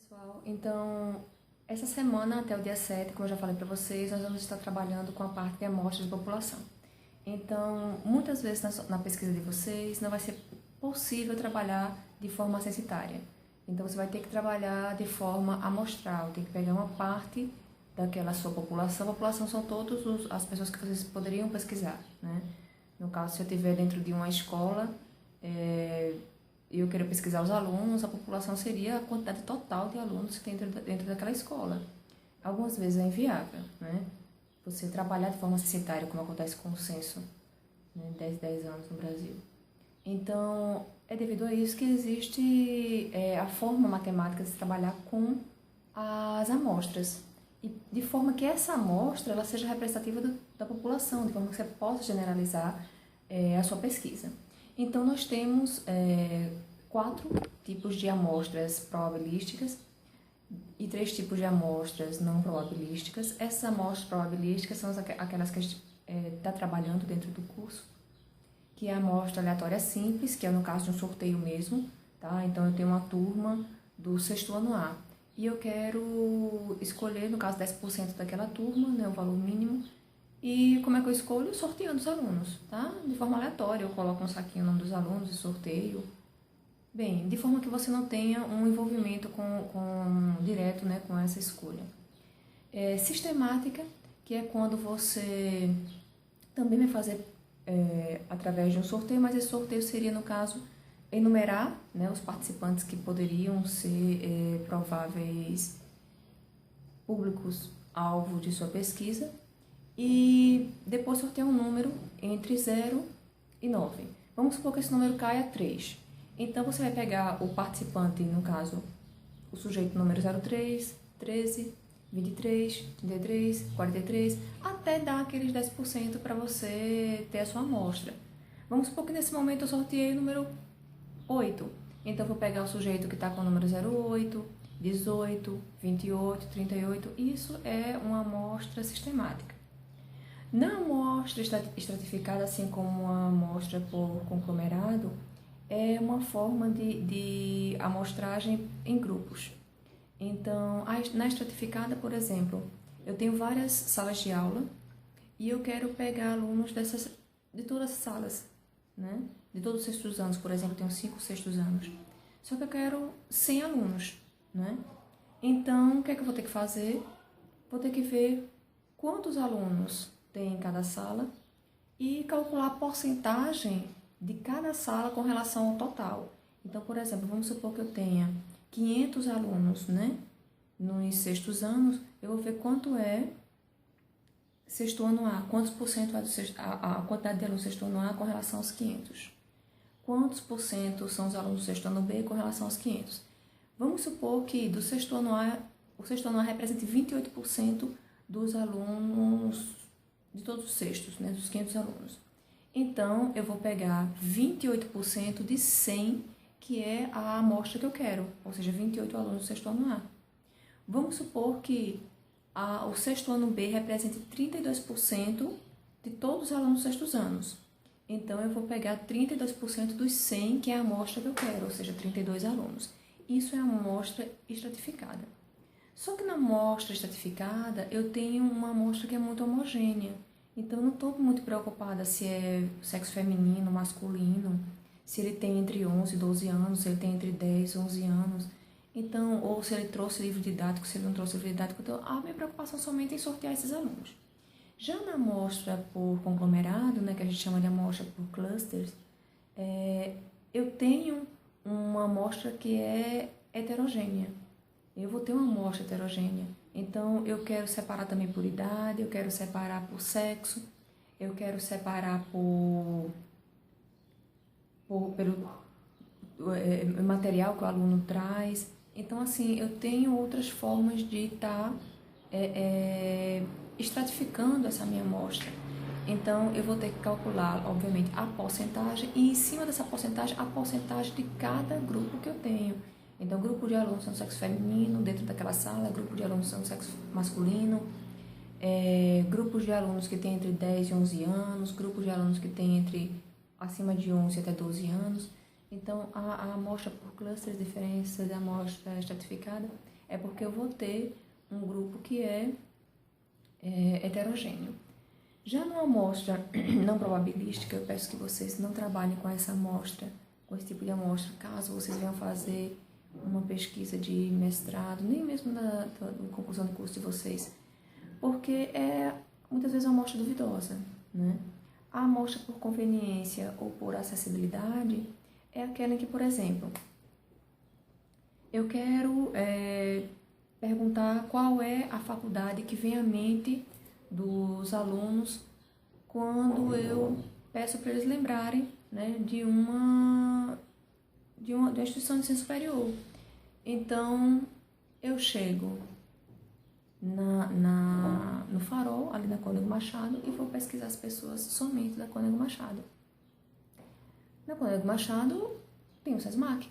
Pessoal, então, essa semana até o dia 7, como eu já falei para vocês, nós vamos estar trabalhando com a parte de amostras de população. Então, muitas vezes na pesquisa de vocês não vai ser possível trabalhar de forma censitária. Então, você vai ter que trabalhar de forma amostral, tem que pegar uma parte daquela sua população. A população são todas as pessoas que vocês poderiam pesquisar, né? No caso, se eu estiver dentro de uma escola, eu quero pesquisar os alunos, a população seria a quantidade total de alunos que tem dentro daquela escola. Algumas vezes é inviável, né? Você trabalhar de forma censitária, como acontece com o censo, né, 10 anos no Brasil. Então, é devido a isso que existe a forma matemática de se trabalhar com as amostras. E de forma que essa amostra ela seja representativa da população, de forma que você possa generalizar a sua pesquisa. Então, nós temos 4 tipos de amostras probabilísticas e 3 tipos de amostras não probabilísticas. Essas amostras probabilísticas são aquelas que a gente está trabalhando dentro do curso, que é a amostra aleatória simples, que é no caso de um sorteio mesmo, tá? Então, eu tenho uma turma do 6º ano A e eu quero escolher, no caso, 10% daquela turma, né, o valor mínimo. E como é que eu escolho? Sorteando os alunos, tá? De forma aleatória, eu coloco um saquinho o nome dos alunos e sorteio. Bem, de forma que você não tenha um envolvimento direto, né, com essa escolha. Sistemática, que é quando você também vai fazer através de um sorteio, mas esse sorteio seria, no caso, enumerar, né, os participantes que poderiam ser prováveis públicos-alvo de sua pesquisa, e depois sortear um número entre 0 e 9. Vamos supor que esse número caia a 3. Então, você vai pegar o participante, no caso, o sujeito número 03, 13, 23, 33, 43, até dar aqueles 10% para você ter a sua amostra. Vamos supor que nesse momento eu sorteei o número 8. Então, eu vou pegar o sujeito que está com o número 08, 18, 28, 38. Isso é uma amostra sistemática. Na amostra estratificada, assim como a amostra por conglomerado, é uma forma de amostragem em grupos. Então, na estratificada, por exemplo, eu tenho várias salas de aula e eu quero pegar alunos de todas as salas, né? De todos os 6º anos, por exemplo, eu tenho 5 6º anos. Só que eu quero 100 alunos, né? Então, o que é que eu vou ter que fazer? Vou ter que ver quantos alunos tem em cada sala e calcular a porcentagem de cada sala com relação ao total. Então, por exemplo, vamos supor que eu tenha 500 alunos, né, nos 6º anos, eu vou ver quanto é 6º ano A, quantos por cento é a quantidade de alunos do 6º ano A com relação aos 500. Quantos por cento são os alunos do 6º ano B com relação aos 500. Vamos supor que do 6º ano A, o 6º ano A represente 28% dos alunos de todos os 6º, né, dos 500 alunos. Então, eu vou pegar 28% de 100, que é a amostra que eu quero, ou seja, 28 alunos do 6º ano A. Vamos supor que o 6º ano B represente 32% de todos os alunos dos 6º anos. Então, eu vou pegar 32% dos 100, que é a amostra que eu quero, ou seja, 32 alunos. Isso é a amostra estratificada. Só que na amostra estratificada, eu tenho uma amostra que é muito homogênea. Então, eu não estou muito preocupada se é sexo feminino, masculino, se ele tem entre 11 e 12 anos, se ele tem entre 10 e 11 anos. Então, ou se ele trouxe livro didático, se ele não trouxe livro didático. Então, a minha preocupação somente é em sortear esses alunos. Já na amostra por conglomerado, né, que a gente chama de amostra por clusters, eu tenho uma amostra que é heterogênea. Eu vou ter uma amostra heterogênea. Então, eu quero separar também por idade, eu quero separar por sexo, eu quero separar pelo material que o aluno traz. Então, assim, eu tenho outras formas de estar estratificando essa minha amostra. Então, eu vou ter que calcular, obviamente, a porcentagem e, em cima dessa porcentagem, a porcentagem de cada grupo que eu tenho. Então, grupo de alunos são do sexo feminino dentro daquela sala, grupo de alunos são do sexo masculino, grupos de alunos que têm entre 10 e 11 anos, grupos de alunos que têm acima de 11 até 12 anos. Então, a amostra por clusters, diferença da amostra estratificada, é porque eu vou ter um grupo que é heterogêneo. Já numa amostra não probabilística, eu peço que vocês não trabalhem com essa amostra, com esse tipo de amostra, caso vocês venham fazer uma pesquisa de mestrado, nem mesmo na conclusão do curso de vocês, porque é muitas vezes uma amostra duvidosa, né? A amostra por conveniência ou por acessibilidade é aquela em que, por exemplo, eu quero perguntar qual é a faculdade que vem à mente dos alunos quando eu peço para eles lembrarem, né, de uma instituição de ensino superior. Então, eu chego no Farol, ali na Cônego Machado, e vou pesquisar as pessoas somente da Cônego Machado. Na Cônego Machado tem o SESMAC,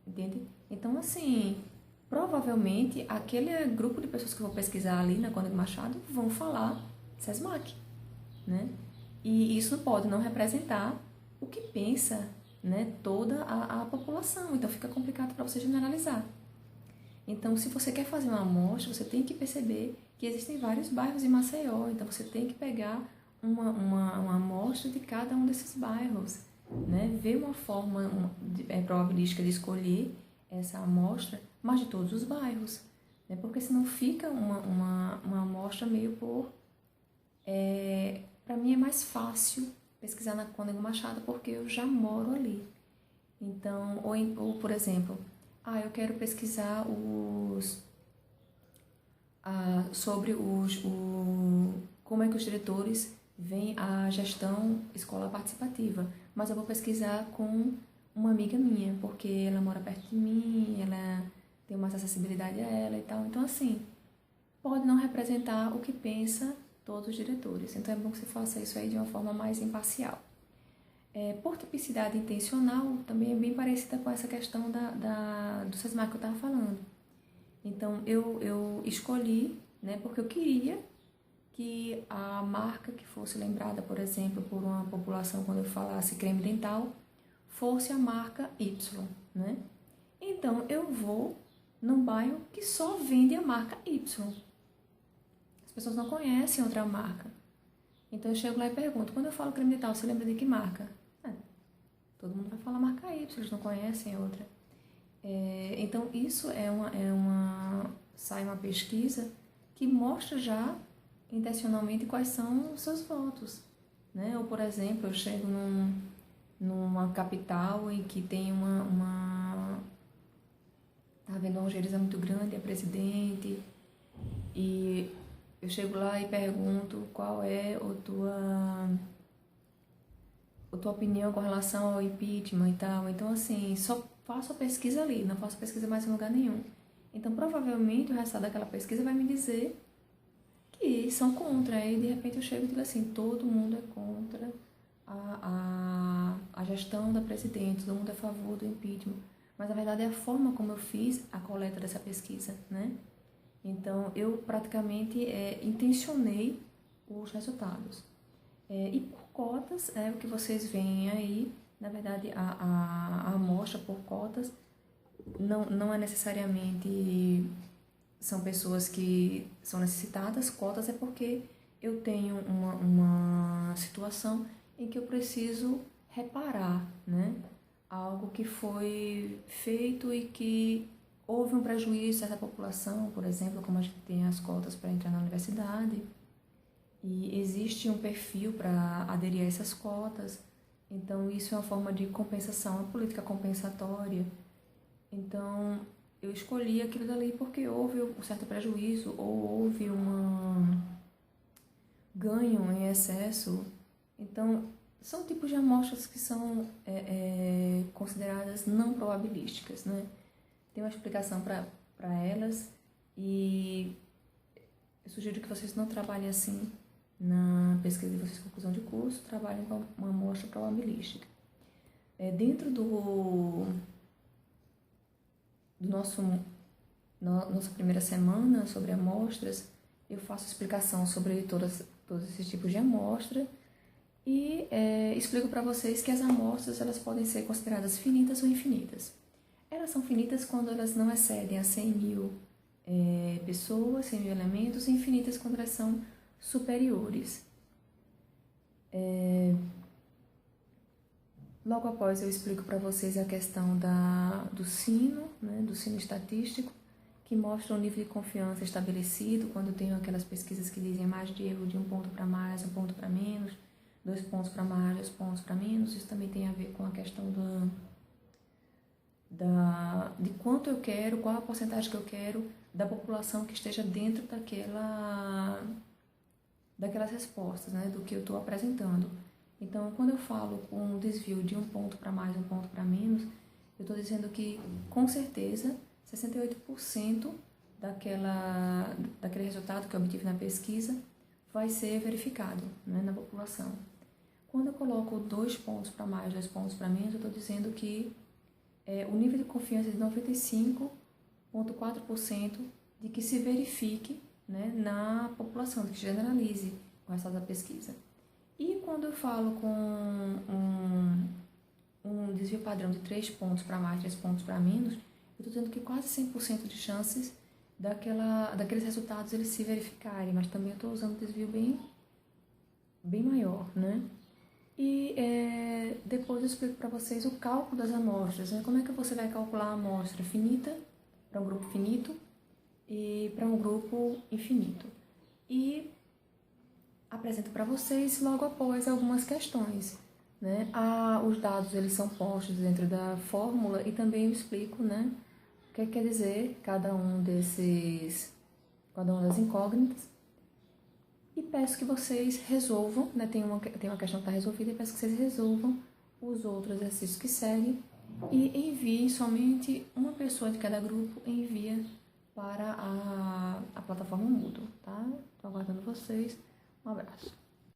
entende? Então, assim, provavelmente aquele grupo de pessoas que eu vou pesquisar ali na Cônego Machado vão falar SESMAC, né? E isso pode não representar o que pensa, né, toda a população, então fica complicado para você generalizar. Então, se você quer fazer uma amostra, você tem que perceber que existem vários bairros em Maceió, então você tem que pegar uma amostra de cada um desses bairros, né? Ver uma forma probabilística de escolher essa amostra, mas de todos os bairros, né? Porque senão fica uma amostra meio por... para mim é mais fácil pesquisar na Cônego Machado porque eu já moro ali. Então, ou por exemplo, eu quero pesquisar sobre como é que os diretores veem a gestão escolar participativa, mas eu vou pesquisar com uma amiga minha, porque ela mora perto de mim, ela tem mais acessibilidade a ela e tal. Então, assim, pode não representar o que pensa todos os diretores. Então, é bom que você faça isso aí de uma forma mais imparcial. Por tipicidade intencional, também é bem parecida com essa questão do SESMAC que eu estava falando. Então, eu escolhi, né, porque eu queria que a marca que fosse lembrada, por exemplo, por uma população, quando eu falasse creme dental, fosse a marca Y, né? Então, eu vou num bairro que só vende a marca Y. As pessoas não conhecem outra marca. Então, eu chego lá e pergunto, quando eu falo creme dental, você lembra de que marca? Todo mundo vai falar marca Y, eles não conhecem outra. Então, isso sai uma pesquisa que mostra já intencionalmente quais são os seus votos, né? Ou, por exemplo, eu chego numa capital em que tem tá vendo, uma Algeriza muito grande, é presidente, e eu chego lá e pergunto qual é a tua opinião com relação ao impeachment e tal. Então, assim, só faço a pesquisa ali, não faço pesquisa mais em lugar nenhum. Então, provavelmente, o resultado daquela pesquisa vai me dizer que são contra. Aí, de repente, eu chego e digo assim, todo mundo é contra a gestão da presidente, todo mundo é a favor do impeachment. Mas, na verdade, é a forma como eu fiz a coleta dessa pesquisa, né? Então, eu praticamente intencionei os resultados. E por cotas, o que vocês veem aí, na verdade, a amostra por cotas não é necessariamente são pessoas que são necessitadas. Cotas é porque eu tenho uma situação em que eu preciso reparar, né, algo que foi feito e que houve um prejuízo a essa população, por exemplo, como a gente tem as cotas para entrar na universidade, e existe um perfil para aderir a essas cotas. Então, isso é uma forma de compensação, uma política compensatória. Então, eu escolhi aquilo dali porque houve um certo prejuízo ou houve um ganho em excesso. Então, são tipos de amostras que são consideradas não probabilísticas, né? Tem uma explicação para elas e eu sugiro que vocês não trabalhem assim na pesquisa de vocês, conclusão de curso, trabalhem com uma amostra probabilística. Dentro nossa primeira semana sobre amostras, eu faço explicação sobre todos esses tipos de amostra e explico para vocês que as amostras elas podem ser consideradas finitas ou infinitas. Elas são finitas quando elas não excedem a 100 mil pessoas, 100 mil elementos, infinitas contração superiores. Logo após eu explico para vocês a questão do sino, né, do sino estatístico, que mostra o nível de confiança estabelecido quando eu tenho aquelas pesquisas que dizem margem de erro de 1 ponto para mais, 1 ponto para menos, 2 pontos para mais, 2 pontos para menos. Isso também tem a ver com a questão de quanto eu quero, qual a porcentagem que eu quero da população que esteja dentro daquelas respostas, né, do que eu estou apresentando. Então, quando eu falo com um desvio de 1 ponto para mais, 1 ponto para menos, eu estou dizendo que, com certeza, 68% daquele resultado que eu obtive na pesquisa vai ser verificado, né, na população. Quando eu coloco 2 pontos para mais, 2 pontos para menos, eu estou dizendo que o nível de confiança é de 95,4% de que se verifique, né, na população, de que generalize o resultado da pesquisa. E quando eu falo com um desvio padrão de 3 pontos para mais, 3 pontos para menos, eu estou dizendo que quase 100% de chances daqueles resultados eles se verificarem, mas também eu estou usando um desvio bem maior, né? E depois eu explico para vocês o cálculo das amostras, né? Como é que você vai calcular a amostra finita para um grupo finito e para um grupo infinito. E apresento para vocês logo após algumas questões, né? Os dados eles são postos dentro da fórmula e também eu explico, né, o que quer dizer cada uma das incógnitas. E peço que vocês resolvam, né? Tem uma questão que está resolvida e peço que vocês resolvam os outros exercícios que seguem e enviem somente uma pessoa de cada grupo, envia para a plataforma Moodle, tá? Estou aguardando vocês. Um abraço.